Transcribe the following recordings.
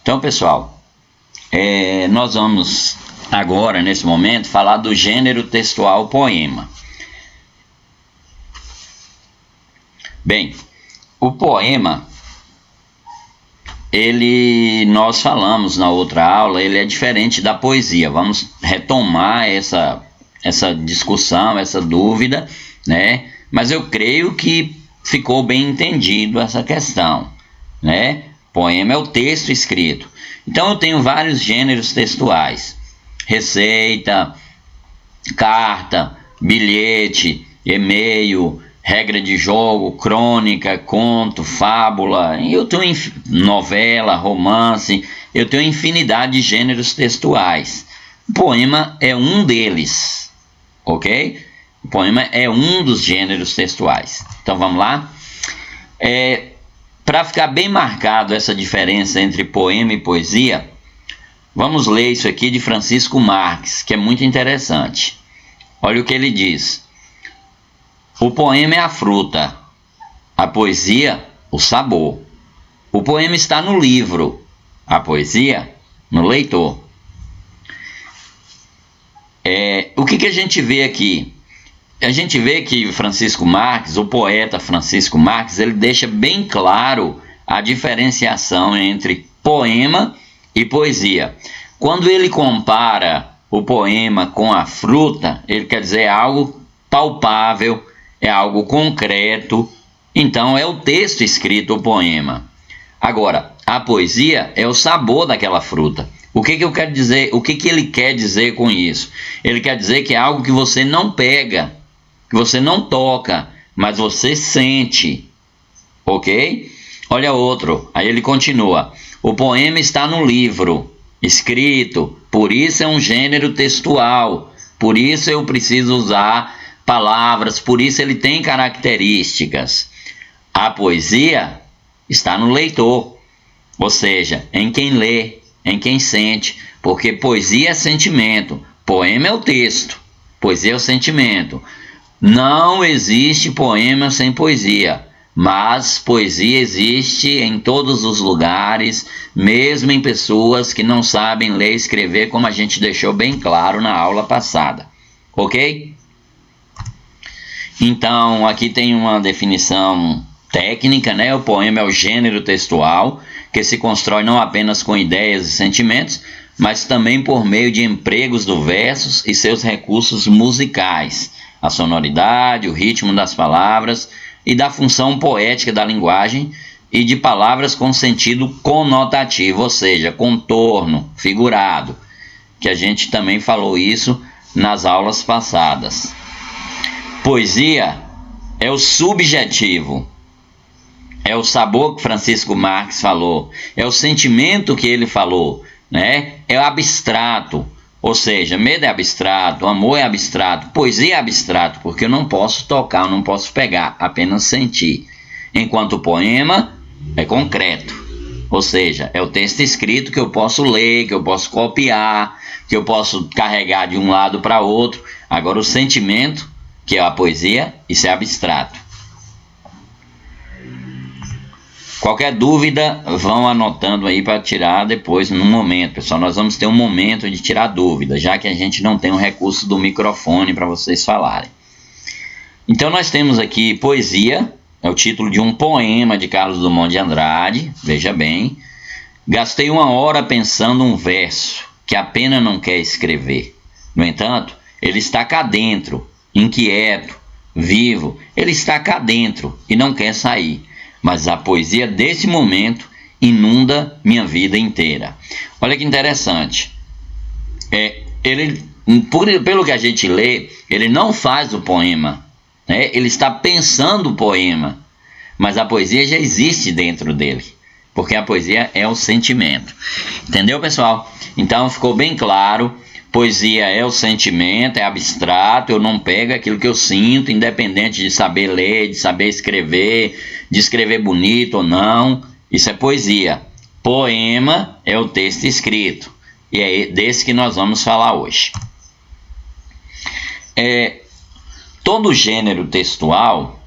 Então, pessoal, nós vamos agora, nesse momento, falar do gênero textual poema. Bem, o poema, nós falamos na outra aula, ele é diferente da poesia. Vamos retomar essa discussão, essa dúvida, né? Mas eu creio que ficou bem entendido essa questão, né? Poema é o texto escrito. Então eu tenho vários gêneros textuais: receita, carta, bilhete, e-mail, regra de jogo, crônica, conto, fábula. Eu tenho novela, romance. Eu tenho infinidade de gêneros textuais. O poema é um deles, ok? O poema é um dos gêneros textuais. Então vamos lá. Para ficar bem marcado essa diferença entre poema e poesia, vamos ler isso aqui de Francisco Marques, que é muito interessante. Olha o que ele diz: o poema é a fruta, a poesia o sabor. O poema está no livro, a poesia no leitor. O que a gente vê aqui? A gente vê que Francisco Marques, o poeta Francisco Marques, ele deixa bem claro a diferenciação entre poema e poesia. Quando ele compara o poema com a fruta, ele quer dizer algo palpável, é algo concreto. Então é o texto escrito, o poema. Agora, a poesia é o sabor daquela fruta. O que eu quero dizer? O que ele quer dizer com isso? Ele quer dizer que é algo que você não pega, que você não toca, mas você sente, ok? Olha outro, aí ele continua: o poema está no livro, escrito, por isso é um gênero textual, por isso eu preciso usar palavras, por isso ele tem características. A poesia está no leitor, ou seja, em quem lê, em quem sente, porque poesia é sentimento, poema é o texto, poesia é o sentimento. Não existe poema sem poesia, mas poesia existe em todos os lugares, mesmo em pessoas que não sabem ler e escrever, como a gente deixou bem claro na aula passada, ok? Então, aqui tem uma definição técnica, né? O poema é o gênero textual que se constrói não apenas com ideias e sentimentos, mas também por meio de empregos do versos e seus recursos musicais, a sonoridade, o ritmo das palavras e da função poética da linguagem e de palavras com sentido conotativo, ou seja, contorno, figurado, que a gente também falou isso nas aulas passadas. Poesia é o subjetivo, é o sabor que Francisco Marques falou, é o sentimento que ele falou, né? É o abstrato, ou seja, medo é abstrato, amor é abstrato, poesia é abstrato, porque eu não posso tocar, eu não posso pegar, apenas sentir. Enquanto o poema é concreto, ou seja, é o texto escrito que eu posso ler, que eu posso copiar, que eu posso carregar de um lado para outro. Agora o sentimento, que é a poesia, isso é abstrato. Qualquer dúvida, vão anotando aí para tirar depois no momento, pessoal. Nós vamos ter um momento de tirar dúvida, já que a gente não tem o recurso do microfone para vocês falarem. Então nós temos aqui poesia, é o título de um poema de Carlos Drummond de Andrade, veja bem. Gastei 1 hora pensando um verso que a pena não quer escrever. No entanto, ele está cá dentro, inquieto, vivo. Ele está cá dentro e não quer sair. Mas a poesia desse momento inunda minha vida inteira. Olha que interessante. Pelo que a gente lê, ele não faz o poema, né? Ele está pensando o poema, mas a poesia já existe dentro dele, porque a poesia é o sentimento. Entendeu, pessoal? Então ficou bem claro. Poesia é o sentimento, é abstrato, eu não pego aquilo que eu sinto, independente de saber ler, de saber escrever, de escrever bonito ou não, isso é poesia. Poema é o texto escrito, e é desse que nós vamos falar hoje. Todo gênero textual,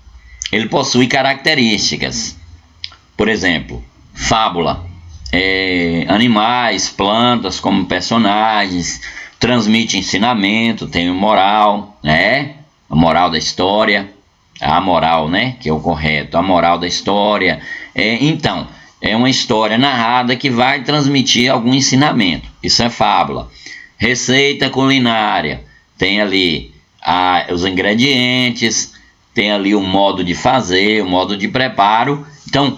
ele possui características. Por exemplo, fábula animais, plantas como personagens, transmite ensinamento, tem moral, né? A moral da história, a moral, né? Que é o correto, a moral da história. Então, é uma história narrada que vai transmitir algum ensinamento. Isso é fábula. Receita culinária, tem ali os ingredientes, tem ali o modo de fazer, o modo de preparo. Então,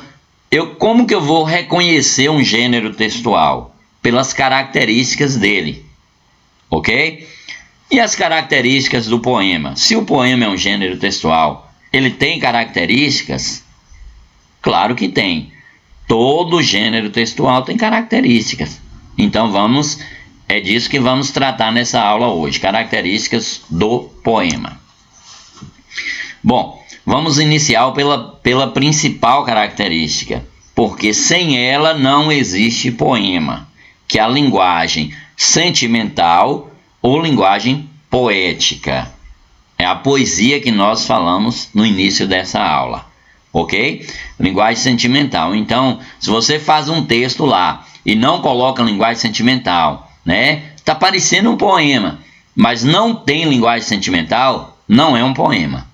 como que eu vou reconhecer um gênero textual? Pelas características dele, ok? E as características do poema? Se o poema é um gênero textual, ele tem características? Claro que tem. Todo gênero textual tem características. Então é disso que vamos tratar nessa aula hoje, características do poema. Bom, vamos iniciar pela principal característica, porque sem ela não existe poema, que é a linguagem sentimental ou linguagem poética. É a poesia que nós falamos no início dessa aula, ok? Linguagem sentimental. Então, se você faz um texto lá e não coloca linguagem sentimental, né? Está parecendo um poema, mas não tem linguagem sentimental, não é um poema.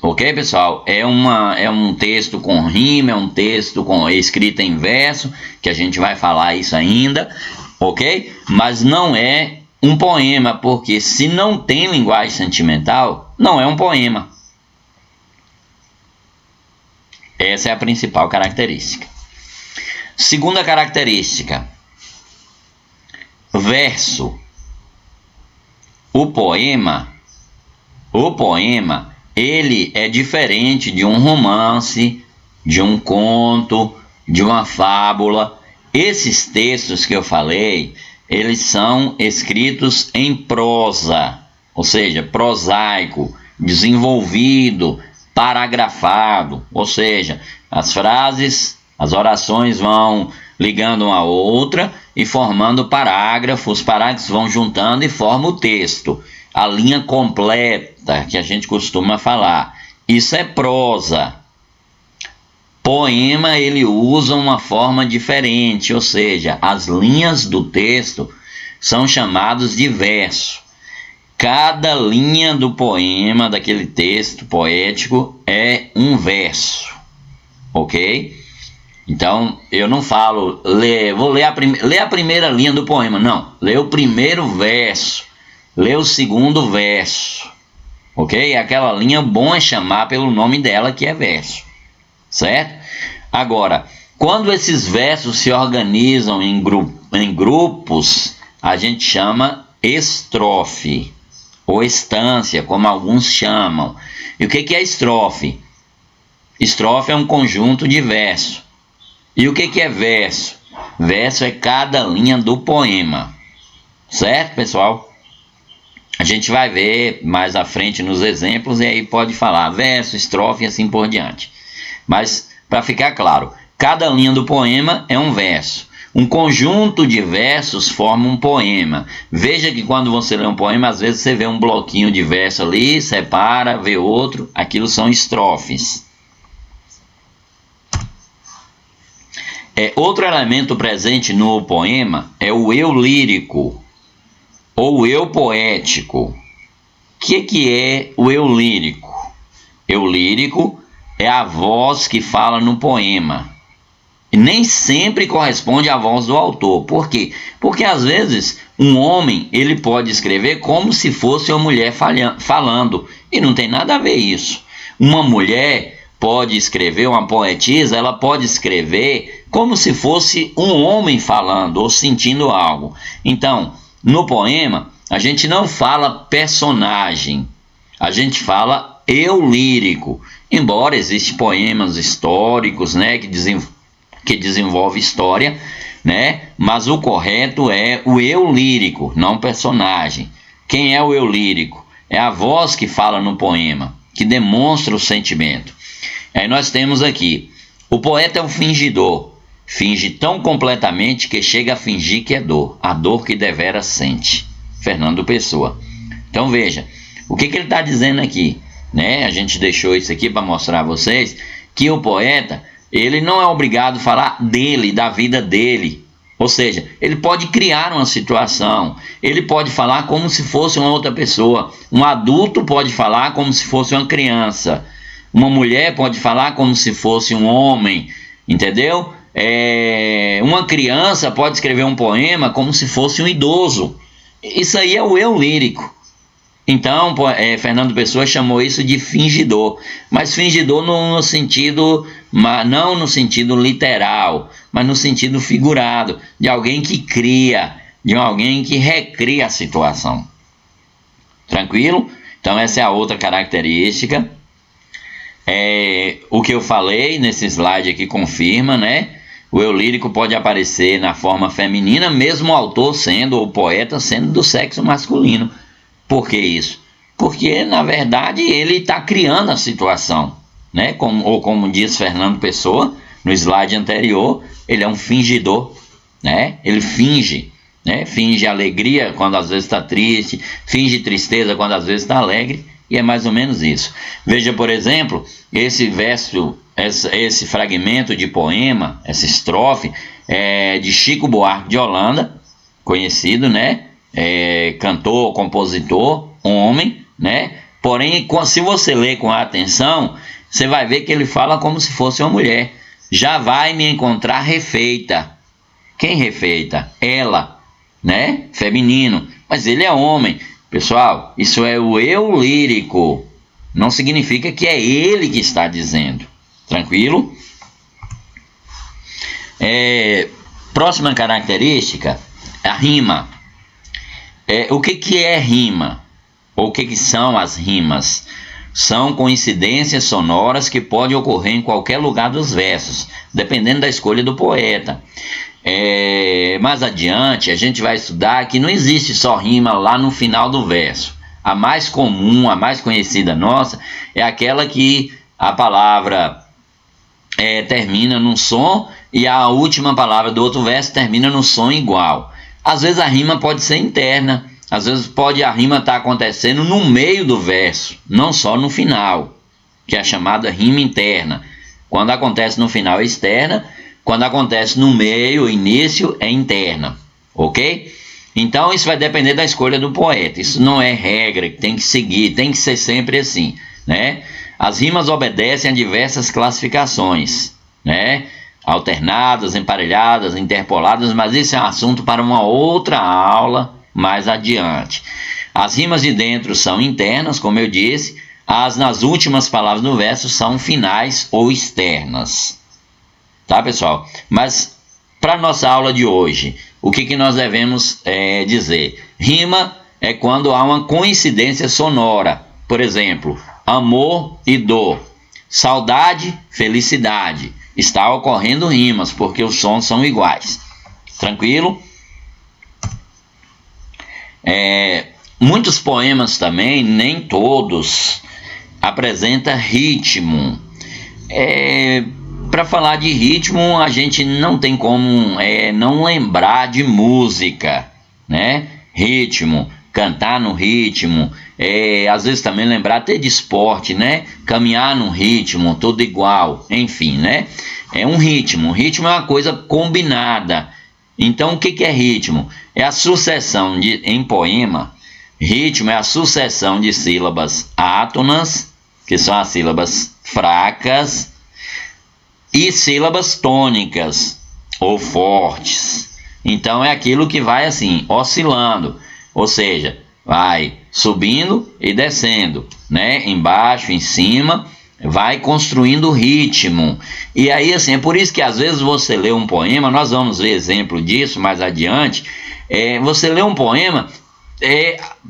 Ok, pessoal? É um texto com rima, é um texto com escrita em verso, que a gente vai falar isso ainda, ok? Mas não é um poema, porque se não tem linguagem sentimental, não é um poema. Essa é a principal característica. Segunda característica, verso. O poema, ele é diferente de um romance, de um conto, de uma fábula. Esses textos que eu falei, eles são escritos em prosa, ou seja, prosaico, desenvolvido, paragrafado, ou seja, as frases, as orações vão ligando uma a outra e formando parágrafos, os parágrafos vão juntando e formam o texto. A linha completa, que a gente costuma falar. Isso é prosa. Poema, ele usa uma forma diferente, ou seja, as linhas do texto são chamadas de verso. Cada linha do poema, daquele texto poético, é um verso, ok? Então, eu não falo, vou ler a primeira linha do poema, não. Lê o primeiro verso, lê o segundo verso, ok? Aquela linha, bom é chamar pelo nome dela, que é verso, certo? Agora, quando esses versos se organizam em grupos, a gente chama estrofe, ou estância, como alguns chamam. E o que é estrofe? Estrofe é um conjunto de verso. E o que é verso? Verso é cada linha do poema. Certo, pessoal? A gente vai ver mais à frente nos exemplos e aí pode falar verso, estrofe e assim por diante. Mas, para ficar claro, cada linha do poema é um verso. Um conjunto de versos forma um poema. Veja que quando você lê um poema, às vezes você vê um bloquinho de verso ali, separa, vê outro. Aquilo são estrofes. Outro elemento presente no poema é o eu lírico ou eu poético. O que é o eu lírico? Eu lírico é a voz que fala no poema. E nem sempre corresponde à voz do autor. Por quê? Porque às vezes um homem ele pode escrever como se fosse uma mulher falando. E não tem nada a ver isso. Uma mulher pode escrever, uma poetisa, ela pode escrever como se fosse um homem falando ou sentindo algo. Então, no poema, a gente não fala personagem, a gente fala eu lírico. Embora existam poemas históricos, né, que desenvolve história, né, mas o correto é o eu lírico, não personagem. Quem é o eu lírico? É a voz que fala no poema, que demonstra o sentimento. Aí nós temos aqui, o poeta é um fingidor, finge tão completamente que chega a fingir que é dor, a dor que devera sente. Fernando Pessoa. Então veja, o que ele está dizendo aqui? Né? A gente deixou isso aqui para mostrar a vocês que o poeta ele não é obrigado a falar dele, da vida dele. Ou seja, ele pode criar uma situação, ele pode falar como se fosse uma outra pessoa. Um adulto pode falar como se fosse uma criança. Uma mulher pode falar como se fosse um homem, entendeu? Uma criança pode escrever um poema como se fosse um idoso. Isso aí é o eu lírico. Então, Fernando Pessoa chamou isso de fingidor, mas fingidor não no sentido literal, mas no sentido figurado, de alguém que cria, de alguém que recria a situação. Tranquilo? Então essa é a outra característica. O que eu falei nesse slide aqui confirma, né? O eu lírico pode aparecer na forma feminina, mesmo o autor sendo, ou o poeta sendo do sexo masculino. Por que isso? Porque, na verdade, ele está criando a situação, né? Como diz Fernando Pessoa, no slide anterior, ele é um fingidor, né? Ele finge, né? Finge alegria quando às vezes está triste, finge tristeza quando às vezes está alegre, e é mais ou menos isso. Veja, por exemplo, esse verso, esse fragmento de poema, essa estrofe, de Chico Buarque de Holanda, conhecido, né? Cantor, compositor, homem, né? Porém, se você ler com atenção, você vai ver que ele fala como se fosse uma mulher. Já vai me encontrar refeita. Quem refeita? Ela, né? Feminino. Mas ele é homem. Pessoal, isso é o eu lírico. Não significa que é ele que está dizendo. Tranquilo? Próxima característica, a rima. O que é rima? Ou o que são as rimas? São coincidências sonoras que podem ocorrer em qualquer lugar dos versos, dependendo da escolha do poeta. Mais adiante, a gente vai estudar que não existe só rima lá no final do verso. A mais comum, a mais conhecida nossa, é aquela que a palavra termina num som e a última palavra do outro verso termina num som igual. Às vezes a rima pode ser interna, às vezes a rima estar acontecendo no meio do verso, não só no final, que é a chamada rima interna. Quando acontece no final é externa, quando acontece no meio, início, é interna, ok? Então isso vai depender da escolha do poeta, isso não é regra que tem que seguir, tem que ser sempre assim, né? As rimas obedecem a diversas classificações, né? Alternadas, emparelhadas, interpoladas, mas isso é um assunto para uma outra aula mais adiante. As rimas de dentro são internas, como eu disse, as nas últimas palavras do verso são finais ou externas. Tá, pessoal? Mas para a nossa aula de hoje, o que nós devemos dizer? Rima é quando há uma coincidência sonora. Por exemplo, amor e dor, saudade, felicidade. Está ocorrendo rimas, porque os sons são iguais. Tranquilo? Muitos poemas também, nem todos, apresentam ritmo. Para falar de ritmo, a gente não tem como não lembrar de música, né? Ritmo, cantar no ritmo, às vezes também lembrar até de esporte, né? Caminhar no ritmo, tudo igual, enfim, né? É um ritmo é uma coisa combinada. Então o que é ritmo? É a sucessão em poema, ritmo é a sucessão de sílabas átonas, que são as sílabas fracas, e sílabas tônicas ou fortes. Então é aquilo que vai assim, oscilando, ou seja, vai subindo e descendo, né? Embaixo, em cima, vai construindo ritmo. E aí assim, é por isso que às vezes você lê um poema, nós vamos ver exemplo disso mais adiante, você lê um poema,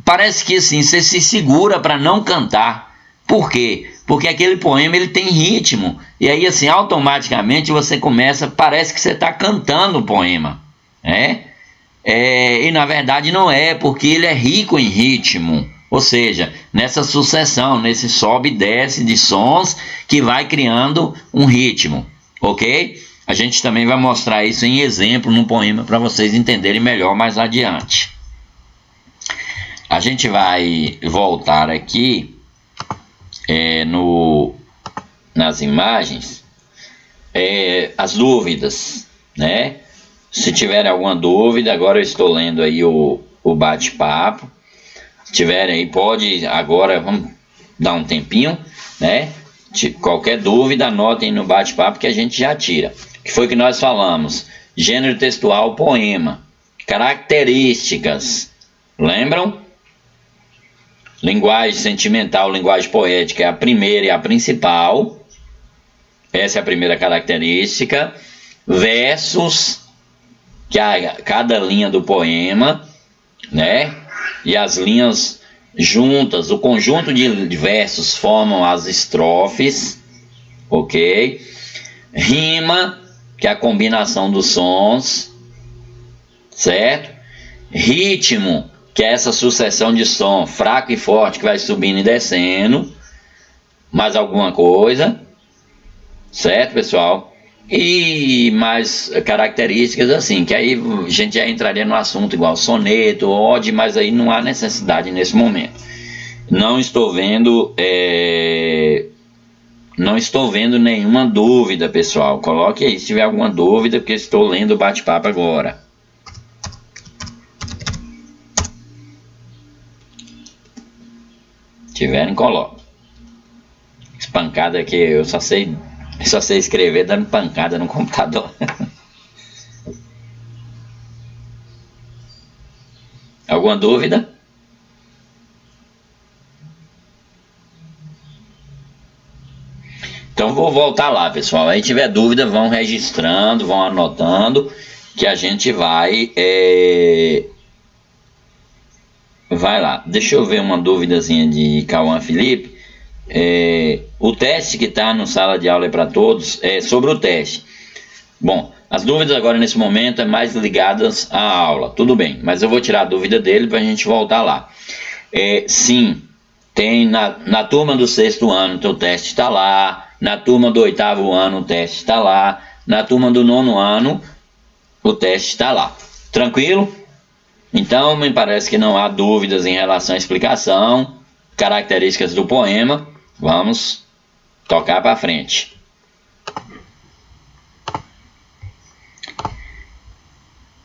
parece que assim, você se segura para não cantar. Por quê? Porque aquele poema ele tem ritmo, e aí assim, automaticamente você começa, parece que você está cantando o poema, né? E na verdade não é, porque ele é rico em ritmo, ou seja, nessa sucessão, nesse sobe e desce de sons que vai criando um ritmo, ok? A gente também vai mostrar isso em exemplo no poema para vocês entenderem melhor mais adiante. A gente vai voltar aqui nas imagens. as dúvidas, né? Se tiverem alguma dúvida, agora eu estou lendo aí o bate-papo. Se tiverem aí, pode agora, vamos dar um tempinho, né? Qualquer dúvida, anotem no bate-papo que a gente já tira. Que foi que nós falamos? Gênero textual, poema. Características. Lembram? Linguagem sentimental, linguagem poética é a primeira e a principal. Essa é a primeira característica. Versos, que é cada linha do poema, né? E as linhas juntas, o conjunto de versos formam as estrofes, ok? Rima, que é a combinação dos sons, certo? Ritmo, que é essa sucessão de som fraco e forte que vai subindo e descendo. Mais alguma coisa, certo, pessoal? E mais características assim, que aí a gente já entraria no assunto igual soneto, ode, mas aí não há necessidade nesse momento. Não estou vendo nenhuma dúvida, pessoal. Coloque aí se tiver alguma dúvida, porque estou lendo o bate-papo agora. Se tiverem, coloque. Espancada aqui, eu só sei escrever dando pancada no computador. Alguma dúvida? Então vou voltar lá, pessoal. Aí tiver dúvida, vão registrando, vão anotando, que a gente vai lá. Deixa eu ver uma duvidazinha de Cauã Felipe. O teste que está no Sala de Aula é para todos, é sobre o teste. Bom, as dúvidas agora nesse momento é mais ligadas à aula, tudo bem, mas eu vou tirar a dúvida dele para a gente voltar lá. Sim, tem na turma do 6º ano, então o teste está lá, na turma do 8º ano o teste está lá, na turma do 9º ano o teste está lá, tranquilo? Então me parece que não há dúvidas em relação à explicação, características do poema. Vamos tocar para frente.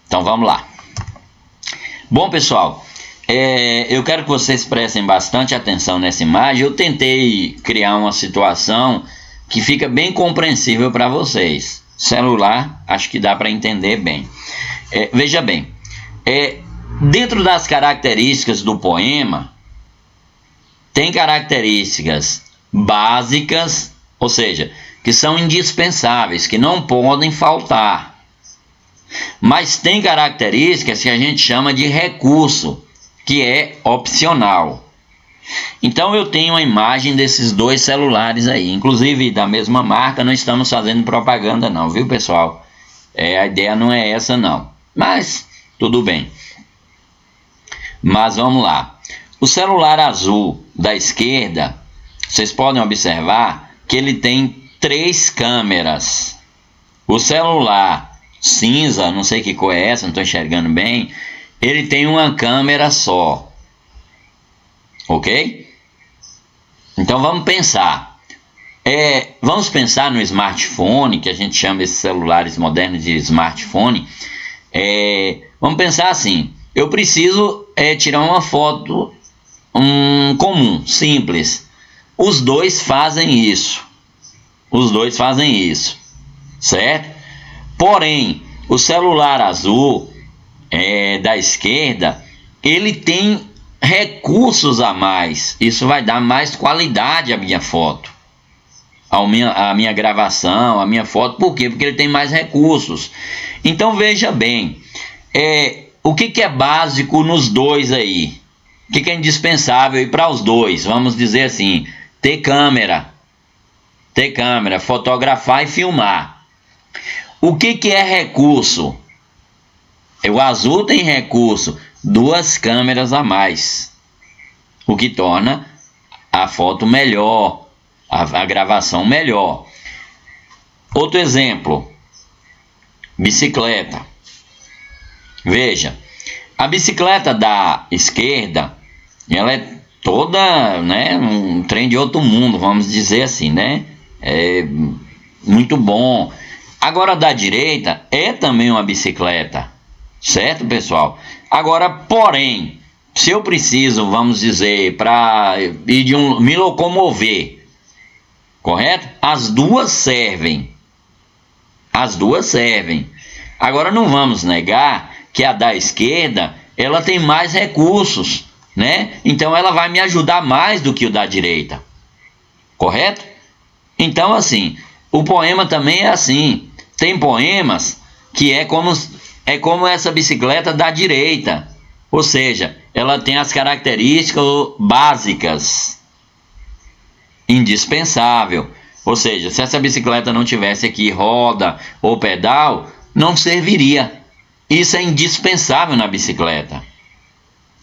Então vamos lá. Bom, pessoal, eu quero que vocês prestem bastante atenção nessa imagem. Eu tentei criar uma situação que fica bem compreensível para vocês. Celular, acho que dá para entender bem. Veja bem, dentro das características do poema, tem características básicas, ou seja, que são indispensáveis, que não podem faltar. Mas tem características que a gente chama de recurso, que é opcional. Então eu tenho a imagem desses dois celulares aí, inclusive da mesma marca, não estamos fazendo propaganda não, viu, pessoal? A ideia não é essa não, mas tudo bem. Mas vamos lá. O celular azul da esquerda, vocês podem observar que ele tem 3 câmeras. O celular cinza, não sei que cor é essa, não estou enxergando bem, ele tem uma câmera só. Ok? Então vamos pensar. Vamos pensar no smartphone, que a gente chama esses celulares modernos de smartphone. Vamos pensar assim, eu preciso tirar uma foto comum, simples. Os dois fazem isso. Certo? Porém, o celular azul da esquerda, ele tem recursos a mais. Isso vai dar mais qualidade à minha foto, à minha gravação, à minha foto. Por quê? Porque ele tem mais recursos. Então veja bem, o que é básico nos dois aí? O que é indispensável para os dois? Vamos dizer assim, ter câmera, fotografar e filmar. O que é recurso? O azul tem recurso, 2 câmeras a mais, o que torna a foto melhor, a gravação melhor. Outro exemplo, bicicleta. Veja, a bicicleta da esquerda, ela é toda, né, um trem de outro mundo, vamos dizer assim, né? É muito bom. Agora, da direita é também uma bicicleta, certo, pessoal? Agora, porém, se eu preciso, vamos dizer, para me locomover, correto? As duas servem. As duas servem. Agora, não vamos negar que a da esquerda, ela tem mais recursos, né? Então, ela vai me ajudar mais do que o da direita, correto? Então, assim, o poema também é assim. Tem poemas que é como essa bicicleta da direita. Ou seja, ela tem as características básicas. Indispensável. Ou seja, se essa bicicleta não tivesse aqui roda ou pedal, não serviria. Isso é indispensável na bicicleta.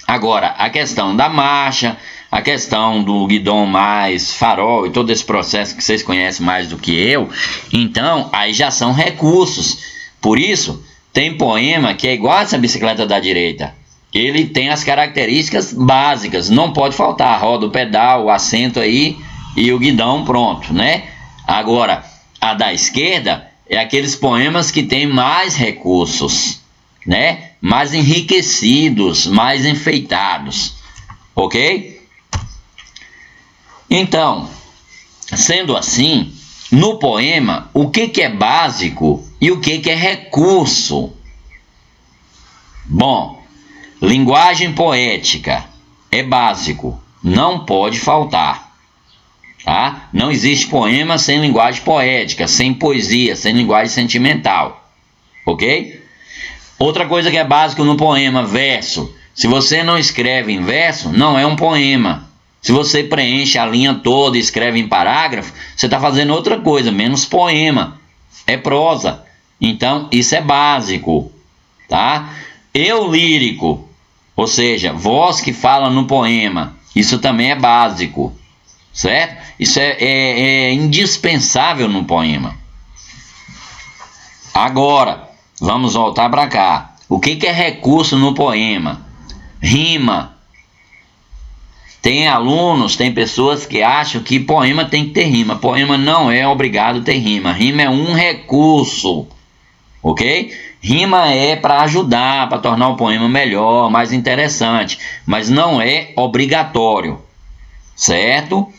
Agora, a questão da marcha, a questão do guidão mais farol e todo esse processo que vocês conhecem mais do que eu, então aí já são recursos. Por isso, tem poema que é igual a essa bicicleta da direita. Ele tem as características básicas, não pode faltar a roda, o pedal, o assento aí e o guidão pronto, né? Agora, a da esquerda é aqueles poemas que tem mais recursos, né? Mais enriquecidos, mais enfeitados, ok? Então, sendo assim, no poema, o que é básico e o que é recurso? Bom, linguagem poética é básico, não pode faltar, tá? Não existe poema sem linguagem poética, sem poesia, sem linguagem sentimental, ok? Outra coisa que é básico no poema, verso. Se você não escreve em verso, não é um poema. Se você preenche a linha toda e escreve em parágrafo, você está fazendo outra coisa, menos poema. É prosa. Então, isso é básico, tá? Eu lírico, ou seja, voz que fala no poema, isso também é básico, certo? Isso é indispensável no poema. Agora, vamos voltar para cá. O que é recurso no poema? Rima. Tem alunos, tem pessoas que acham que poema tem que ter rima. Poema não é obrigado a ter rima. Rima é um recurso, ok? Rima é para ajudar, para tornar o poema melhor, mais interessante, mas não é obrigatório, certo?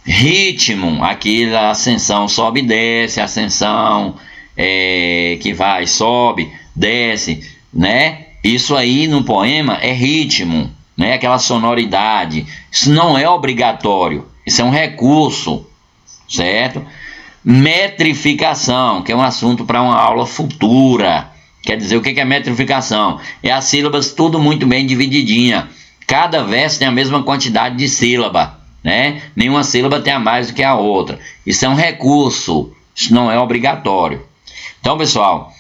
Ritmo, aqui a ascensão sobe e desce, ascensão que vai, sobe, desce, né? Isso aí no poema é ritmo, né? Aquela sonoridade. Isso não é obrigatório, isso é um recurso, certo? Metrificação, que é um assunto para uma aula futura. Quer dizer, o que é metrificação? É as sílabas tudo muito bem divididinha. Cada verso tem a mesma quantidade de sílaba, né? Nenhuma sílaba tem a mais do que a outra. Isso é um recurso, isso não é obrigatório. Então, pessoal,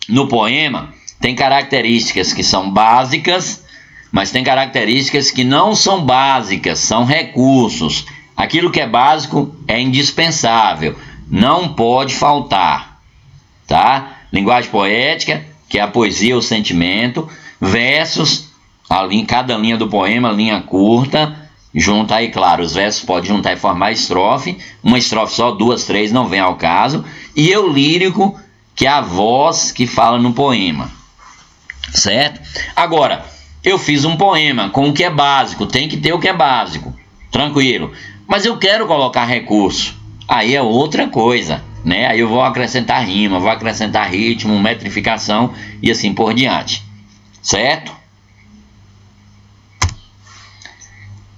no poema tem características que são básicas, mas tem características que não são básicas, são recursos. Aquilo que é básico é indispensável, não pode faltar, tá? Linguagem poética, que é a poesia, o sentimento. Versos, cada linha do poema, linha curta. Junta aí, claro, os versos pode juntar e formar estrofe. Uma estrofe só, duas, três, não vem ao caso. E eu lírico, que é a voz que fala no poema, certo? Agora, eu fiz um poema com o que é básico, tem que ter o que é básico, tranquilo. Mas eu quero colocar recurso, aí é outra coisa, né? Aí eu vou acrescentar rima, vou acrescentar ritmo, metrificação e assim por diante, certo?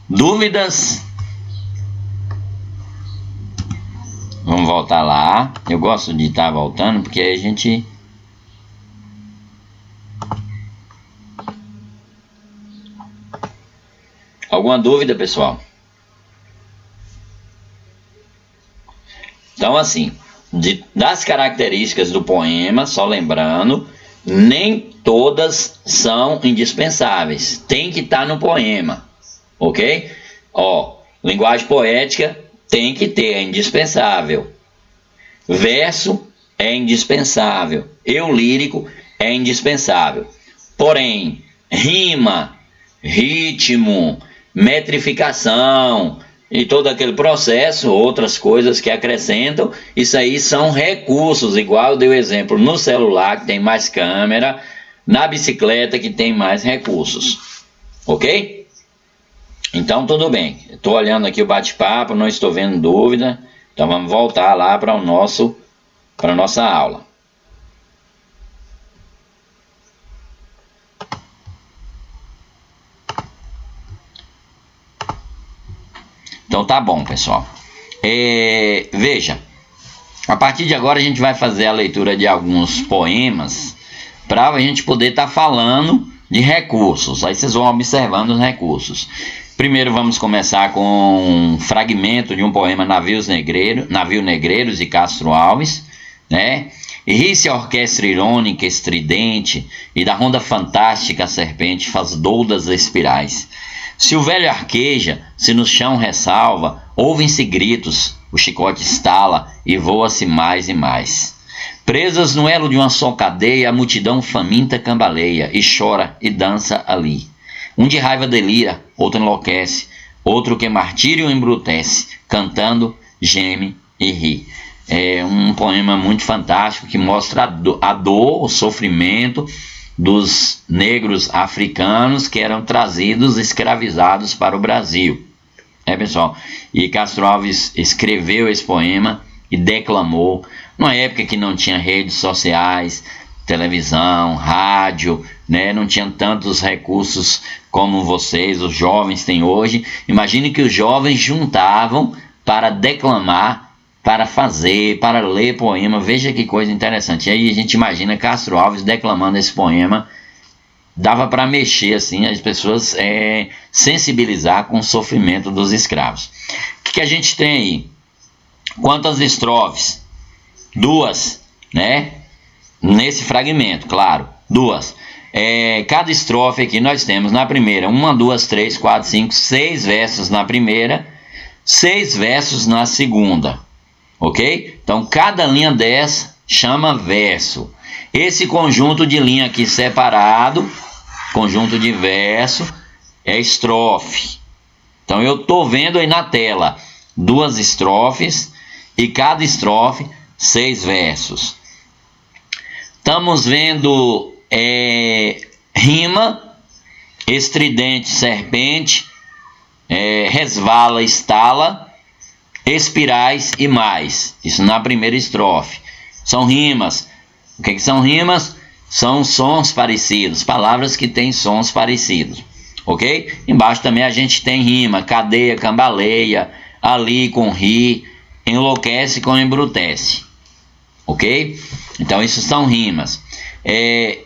Dúvidas? Vamos voltar lá. Eu gosto de estar voltando porque aí a gente... Alguma dúvida, pessoal? Então, assim, das características do poema, só lembrando, nem todas são indispensáveis. Tem que estar no poema, ok? Ó, linguagem poética tem que ter, é indispensável. Verso é indispensável. Eu lírico é indispensável. Porém, rima, ritmo, metrificação, e todo aquele processo, outras coisas que acrescentam, isso aí são recursos, igual eu dei o exemplo no celular que tem mais câmera, na bicicleta que tem mais recursos, ok? Então tudo bem, estou olhando aqui o bate-papo, não estou vendo dúvida, então vamos voltar lá para a nossa aula. Então tá bom, pessoal. Veja, a partir de agora a gente vai fazer a leitura de alguns poemas para a gente poder estar falando de recursos. Aí vocês vão observando os recursos. Primeiro vamos começar com um fragmento de um poema Navio Negreiros de Castro Alves, né? E ri-se a orquestra irônica, estridente, e da ronda fantástica a serpente faz doudas espirais. Se o velho arqueja, se no chão ressalva, ouvem-se gritos, o chicote estala e voa-se mais e mais. Presas no elo de uma só cadeia, a multidão faminta cambaleia e chora e dança ali. Um de raiva delira, outro enlouquece, outro que martírio embrutece, cantando, geme e ri. É um poema muito fantástico que mostra a dor, o sofrimento dos negros africanos que eram trazidos escravizados para o Brasil, pessoal? E Castro Alves escreveu esse poema e declamou numa época que não tinha redes sociais, televisão, rádio, né? Não tinha tantos recursos como vocês, os jovens, têm hoje. Imagine que os jovens juntavam para declamar, para fazer, para ler poema. Veja que coisa interessante. E aí a gente imagina Castro Alves declamando esse poema. Dava para mexer assim, as pessoas sensibilizar com o sofrimento dos escravos. O que a gente tem aí? Quantas estrofes? 2, né? Nesse fragmento, claro, 2. Cada estrofe aqui nós temos na primeira 1, 2, 3, 4, 5, 6 versos na primeira, 6 versos na segunda. Ok? Então, cada linha dessa chama verso. Esse conjunto de linha aqui separado, conjunto de verso, é estrofe. Então, eu estou vendo aí na tela 2 estrofes e cada estrofe 6 versos. Estamos vendo rima, estridente, serpente, resvala, estala, espirais e mais. Isso na primeira estrofe. São rimas. O que são rimas? São sons parecidos, palavras que têm sons parecidos, ok? Embaixo também a gente tem rima, cadeia, cambaleia, ali com ri, enlouquece com embrutece, ok? Então isso são rimas.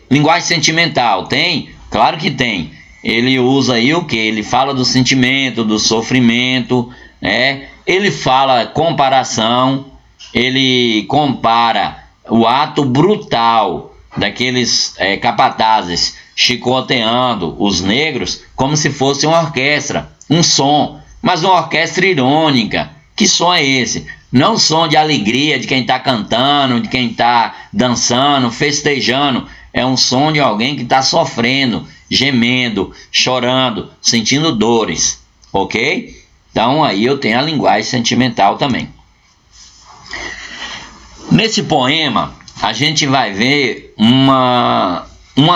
Linguagem sentimental, tem? Claro que tem. Ele usa aí o que? Ele fala do sentimento, do sofrimento, né? Ele fala comparação, ele compara o ato brutal daqueles capatazes chicoteando os negros como se fosse uma orquestra, um som, mas uma orquestra irônica. Que som é esse? Não som de alegria de quem está cantando, de quem está dançando, festejando. É um som de alguém que está sofrendo, gemendo, chorando, sentindo dores, ok? Então aí eu tenho a linguagem sentimental também. Nesse poema a gente vai ver uma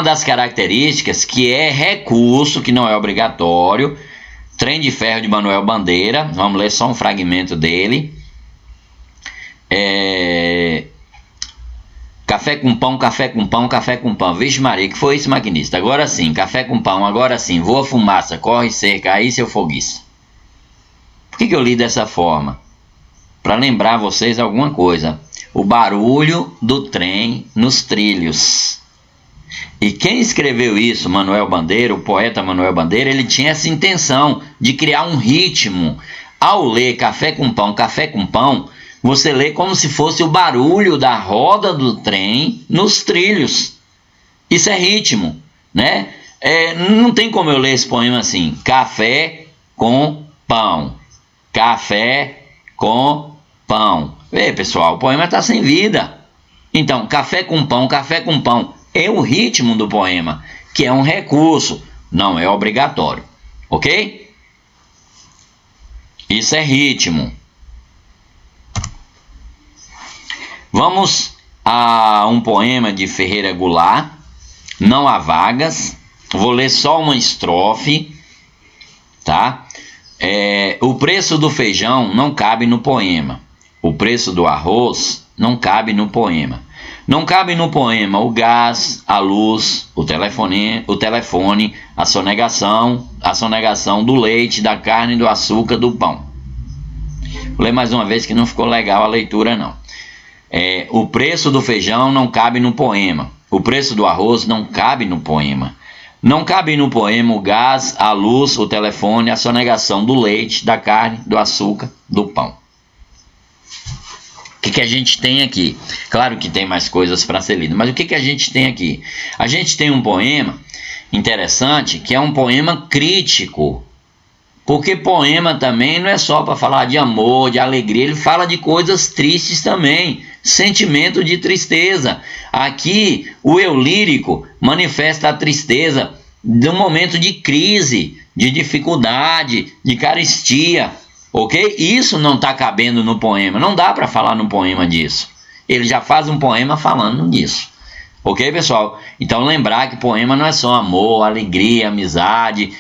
das características que é recurso, que não é obrigatório. Trem de Ferro de Manuel Bandeira. Vamos ler só um fragmento dele. Café com pão, café com pão, café com pão. Vixe Maria, que foi isso, maquinista? Agora sim, café com pão, agora sim. Voa fumaça, corre cerca, aí seu foguiça. Por que eu li dessa forma? Para lembrar vocês alguma coisa. O barulho do trem nos trilhos. E quem escreveu isso, Manuel Bandeira, o poeta Manuel Bandeira, ele tinha essa intenção de criar um ritmo. Ao ler café com pão, você lê como se fosse o barulho da roda do trem nos trilhos. Isso é ritmo, né? Não tem como eu ler esse poema assim, café com pão. Café com pão. Pessoal, o poema está sem vida. Então, café com pão é o ritmo do poema, que é um recurso, não é obrigatório, ok? Isso é ritmo. Vamos a um poema de Ferreira Goulart, Não Há Vagas. Vou ler só uma estrofe, tá? O preço do feijão não cabe no poema. O preço do arroz não cabe no poema. Não cabe no poema o gás, a luz, o telefone, a sonegação do leite, da carne, do açúcar, do pão. Vou ler mais uma vez que não ficou legal a leitura não. O preço do feijão não cabe no poema. O preço do arroz não cabe no poema. Não cabe no poema o gás, a luz, o telefone, a sonegação do leite, da carne, do açúcar, do pão. O que a gente tem aqui? Claro que tem mais coisas para ser lido, mas o que a gente tem aqui? A gente tem um poema interessante, que é um poema crítico. Porque poema também não é só para falar de amor, de alegria, ele fala de coisas tristes também, sentimento de tristeza. Aqui o eu lírico manifesta a tristeza de um momento de crise, de dificuldade, de carestia, ok? Isso não está cabendo no poema, não dá para falar no poema disso. Ele já faz um poema falando disso, ok, pessoal? Então lembrar que poema não é só amor, alegria, amizade,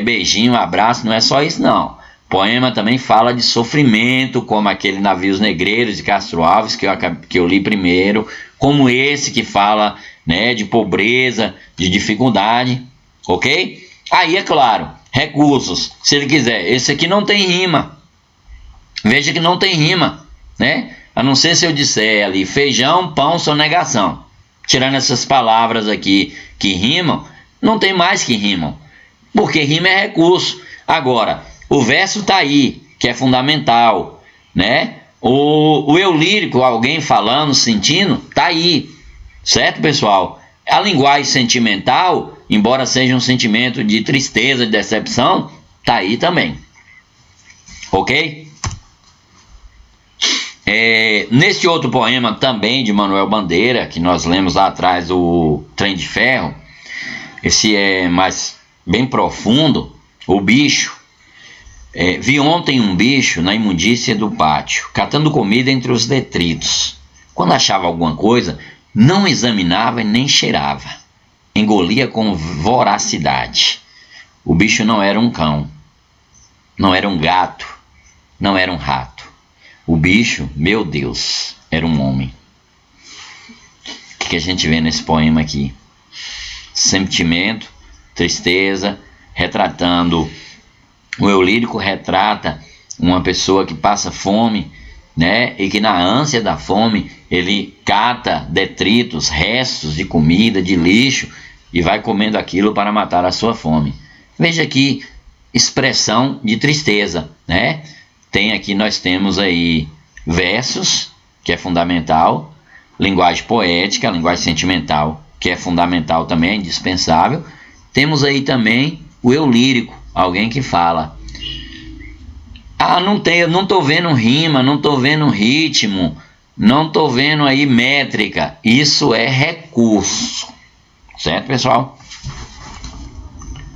beijinho, abraço, não é só isso não. Poema também fala de sofrimento, como aquele Navios Negreiros de Castro Alves, que eu li primeiro, como esse que fala, né, de pobreza, de dificuldade, ok? Aí, é claro, recursos, se ele quiser. Esse aqui não tem rima. Veja que não tem rima, né? A não ser se eu disser ali feijão, pão, sonegação. Tirando essas palavras aqui que rimam, não tem mais que rimam. Porque rima é recurso. Agora, o verso está aí, que é fundamental, né? O eu lírico, alguém falando, sentindo, está aí, certo, pessoal? A linguagem sentimental, embora seja um sentimento de tristeza, de decepção, está aí também, ok? Neste outro poema também de Manuel Bandeira, que nós lemos lá atrás, o Trem de Ferro, esse é mais bem profundo, o bicho. Vi ontem um bicho na imundícia do pátio, catando comida entre os detritos. Quando achava alguma coisa, não examinava e nem cheirava. Engolia com voracidade. O bicho não era um cão, não era um gato, não era um rato. O bicho, meu Deus, era um homem. O que a gente vê nesse poema aqui? Sentimento, tristeza, retratando. O eu lírico retrata uma pessoa que passa fome, né? E que na ânsia da fome ele cata detritos, restos de comida, de lixo e vai comendo aquilo para matar a sua fome. Veja aqui, expressão de tristeza, né? Nós temos aí versos, que é fundamental, linguagem poética, linguagem sentimental, que é fundamental também, é indispensável. Temos aí também o eu lírico, alguém que fala. Não estou vendo rima, não estou vendo ritmo, não estou vendo aí métrica. Isso é recurso. Certo, pessoal?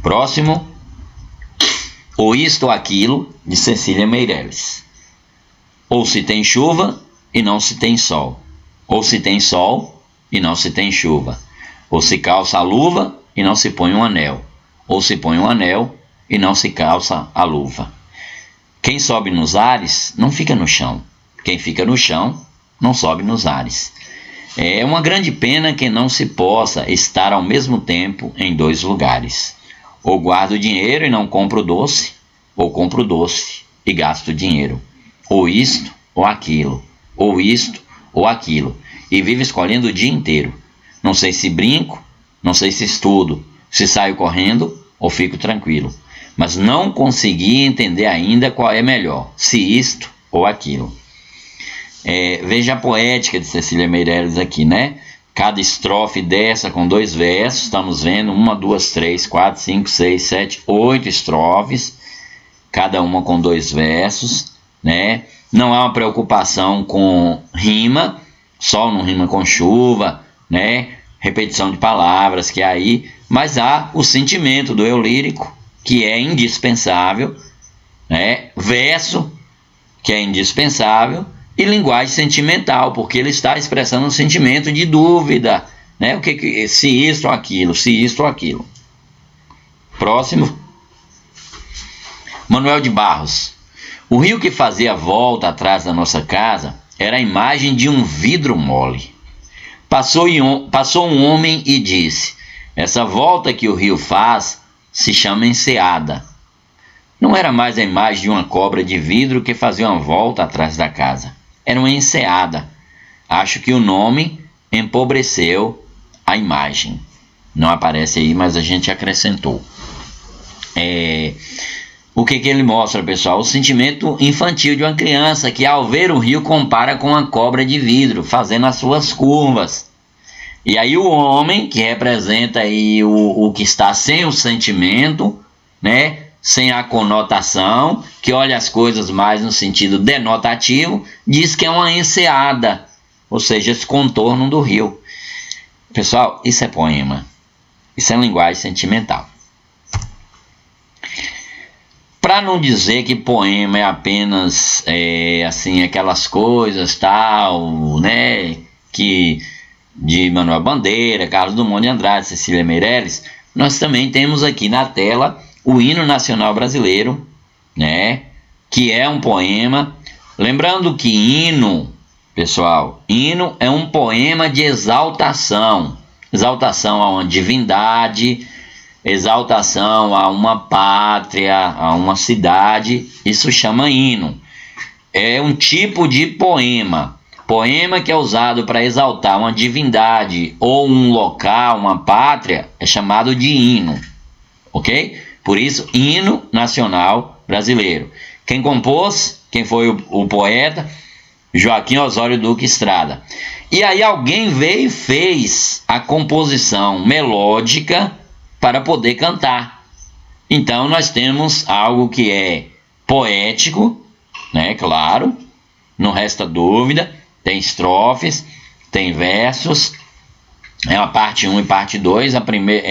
Próximo. Ou isto ou aquilo, de Cecília Meirelles. Ou se tem chuva e não se tem sol. Ou se tem sol e não se tem chuva. Ou se calça a luva e não se põe um anel. Ou se põe um anel e não se calça a luva. Quem sobe nos ares não fica no chão. Quem fica no chão não sobe nos ares. É uma grande pena que não se possa estar ao mesmo tempo em dois lugares. Ou guardo dinheiro e não compro doce, ou compro doce e gasto dinheiro. Ou isto ou aquilo, ou isto ou aquilo. E vivo escolhendo o dia inteiro. Não sei se brinco, não sei se estudo, se saio correndo ou fico tranquilo. Mas não consegui entender ainda qual é melhor, se isto ou aquilo. Veja a poética de Cecília Meirelles aqui, né? Cada estrofe dessa com 2 versos, estamos vendo 1, 2, 3, 4, 5, 6, 7, 8 estrofes, cada uma com 2 versos, né? Não há uma preocupação com rima, sol não rima com chuva, né? Repetição de palavras que é aí, mas há o sentimento do eu lírico, que é indispensável, né? Verso, que é indispensável, e linguagem sentimental, porque ele está expressando um sentimento de dúvida, né? Se isto ou aquilo, se isto ou aquilo. Próximo. Manuel de Barros. O rio que fazia volta atrás da nossa casa era a imagem de um vidro mole. Passou um homem e disse: essa volta que o rio faz se chama enseada. Não era mais a imagem de uma cobra de vidro que fazia uma volta atrás da casa. Era uma enseada. Acho que o nome empobreceu a imagem. Não aparece aí, mas a gente acrescentou. O que ele mostra, pessoal? O sentimento infantil de uma criança que, ao ver o rio, compara com uma cobra de vidro, fazendo as suas curvas. E aí o homem, que representa aí o que está sem o sentimento, né? Sem a conotação, que olha as coisas mais no sentido denotativo, diz que é uma enseada, ou seja, esse contorno do rio. Pessoal, isso é poema. Isso é linguagem sentimental. Para não dizer que poema é apenas assim, aquelas coisas tal, né, que de Manuel Bandeira, Carlos Drummond de Andrade, Cecília Meirelles, nós também temos aqui na tela o Hino Nacional Brasileiro, né, que é um poema. Lembrando que hino, pessoal, hino é um poema de exaltação a uma divindade, exaltação a uma pátria, a uma cidade. Isso chama hino. É um tipo de poema que é usado para exaltar uma divindade ou um local, uma pátria, é chamado de hino, ok? Por isso, Hino Nacional Brasileiro. Quem compôs, quem foi o poeta? Joaquim Osório Duque Estrada. E aí alguém veio e fez a composição melódica para poder cantar. Então nós temos algo que é poético, né? Claro, não resta dúvida. Tem estrofes, tem versos. É a parte 1 e parte 2. A primeira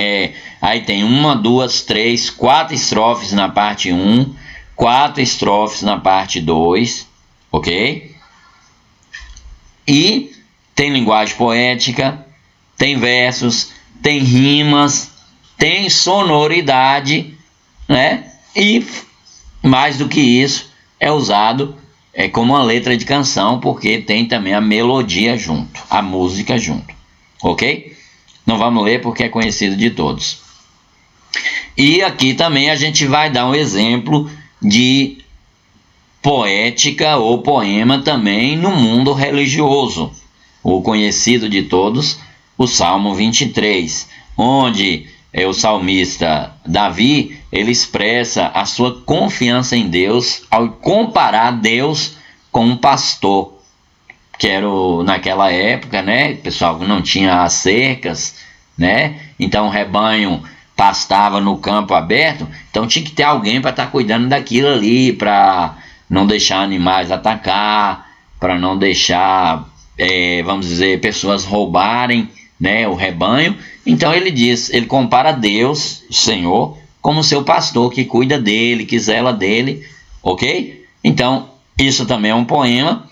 aí tem 1, 2, 3, 4 estrofes na parte 1, 4 estrofes na parte 2, ok? E tem linguagem poética, tem versos, tem rimas, tem sonoridade, né? E mais do que isso, é usado como uma letra de canção, porque tem também a melodia junto, a música junto, ok? Não vamos ler porque é conhecido de todos. E aqui também a gente vai dar um exemplo de poética ou poema também no mundo religioso. O conhecido de todos, o Salmo 23, onde o salmista Davi, ele expressa a sua confiança em Deus ao comparar Deus com um pastor, que era naquela época, né, pessoal, não tinha as cercas, né, então o rebanho pastava no campo aberto, então tinha que ter alguém para estar cuidando daquilo ali, para não deixar animais atacar, para não deixar, vamos dizer, pessoas roubarem, né, o rebanho. Então ele compara Deus, o Senhor, como seu pastor que cuida dele, que zela dele, ok? Então isso também é um poema,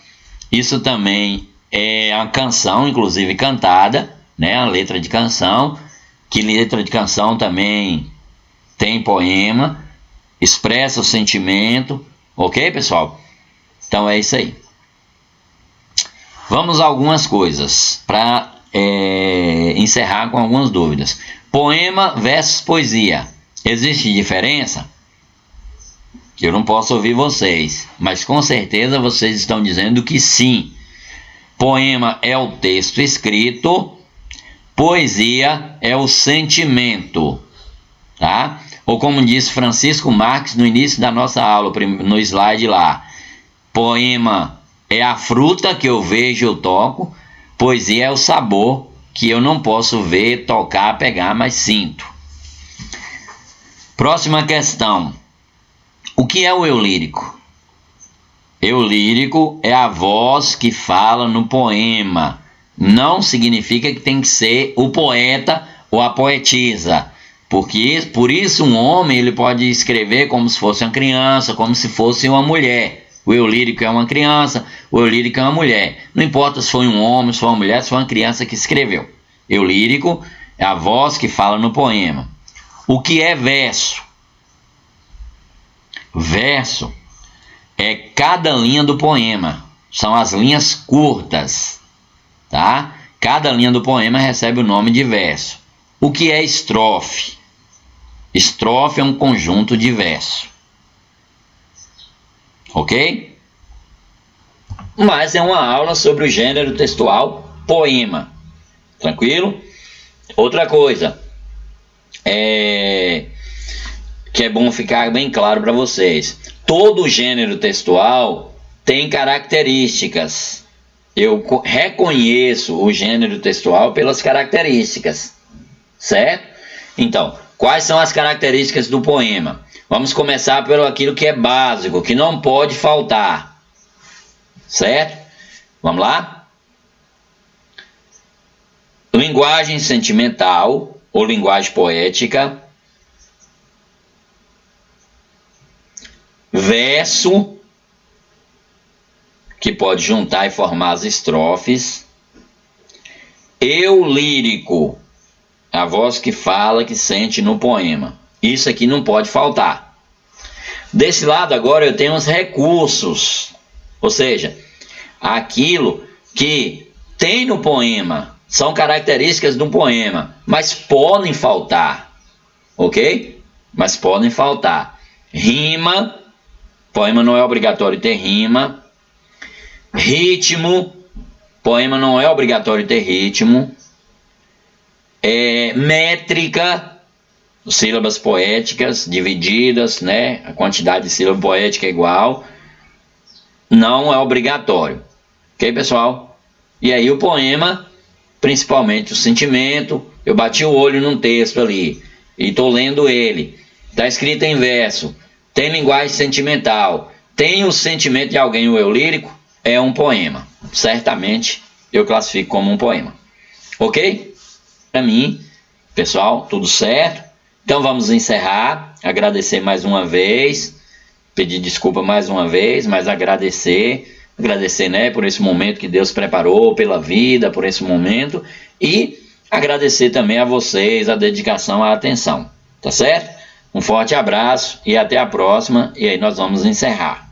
isso também é uma canção, inclusive cantada, né, a letra de canção, que letra de canção também tem poema, expressa o sentimento, ok, pessoal? Então é isso aí. Vamos a algumas coisas para encerrar com algumas dúvidas. Poema versus poesia. Existe diferença? Eu não posso ouvir vocês, mas com certeza vocês estão dizendo que sim. Poema é o texto escrito, poesia é o sentimento, tá? Ou como disse Francisco Marques no início da nossa aula, no slide lá, poema é a fruta que eu vejo, eu toco, poesia é o sabor que eu não posso ver, tocar, pegar, mas sinto. Próxima questão. O que é o eu lírico? Eu lírico é a voz que fala no poema. Não significa que tem que ser o poeta ou a poetisa, Porque, por isso, um homem ele pode escrever como se fosse uma criança, como se fosse uma mulher. O eu lírico é uma criança, o eu lírico é uma mulher. Não importa se foi um homem, se foi uma mulher, se foi uma criança que escreveu. Eu lírico é a voz que fala no poema. O que é verso? Verso é cada linha do poema. São as linhas curtas, tá? Cada linha do poema recebe o nome de verso. O que é estrofe? Estrofe é um conjunto de verso. Ok? Mas é uma aula sobre o gênero textual poema. Tranquilo? Outra coisa que é bom ficar bem claro para vocês. Todo gênero textual tem características. Eu reconheço o gênero textual pelas características. Certo? Então, quais são as características do poema? Vamos começar pelo aquilo que é básico, que não pode faltar. Certo? Vamos lá? Linguagem sentimental ou linguagem poética. Verso, que pode juntar e formar as estrofes. Eu lírico, a voz que fala, que sente no poema. Isso aqui não pode faltar. Desse lado agora eu tenho os recursos, ou seja, aquilo que tem no poema, são características do poema, mas podem faltar, ok? Mas podem faltar. Rima, poema não é obrigatório ter rima. Ritmo, poema não é obrigatório ter ritmo. Métrica, sílabas poéticas divididas, né? A quantidade de sílaba poética é igual. Não é obrigatório. Ok, pessoal? E aí o poema, principalmente o sentimento. Eu bati o olho num texto ali e estou lendo ele. Está escrito em verso. Tem linguagem sentimental. Tem o sentimento de alguém, o eu lírico. É um poema. Certamente eu classifico como um poema. Ok? Para mim, pessoal, tudo certo? Então vamos encerrar. Agradecer mais uma vez. Pedir desculpa mais uma vez, mas agradecer. Agradecer, né, por esse momento que Deus preparou, pela vida, por esse momento. E agradecer também a vocês a dedicação, a atenção. Tá certo? Um forte abraço e até a próxima. E aí nós vamos encerrar.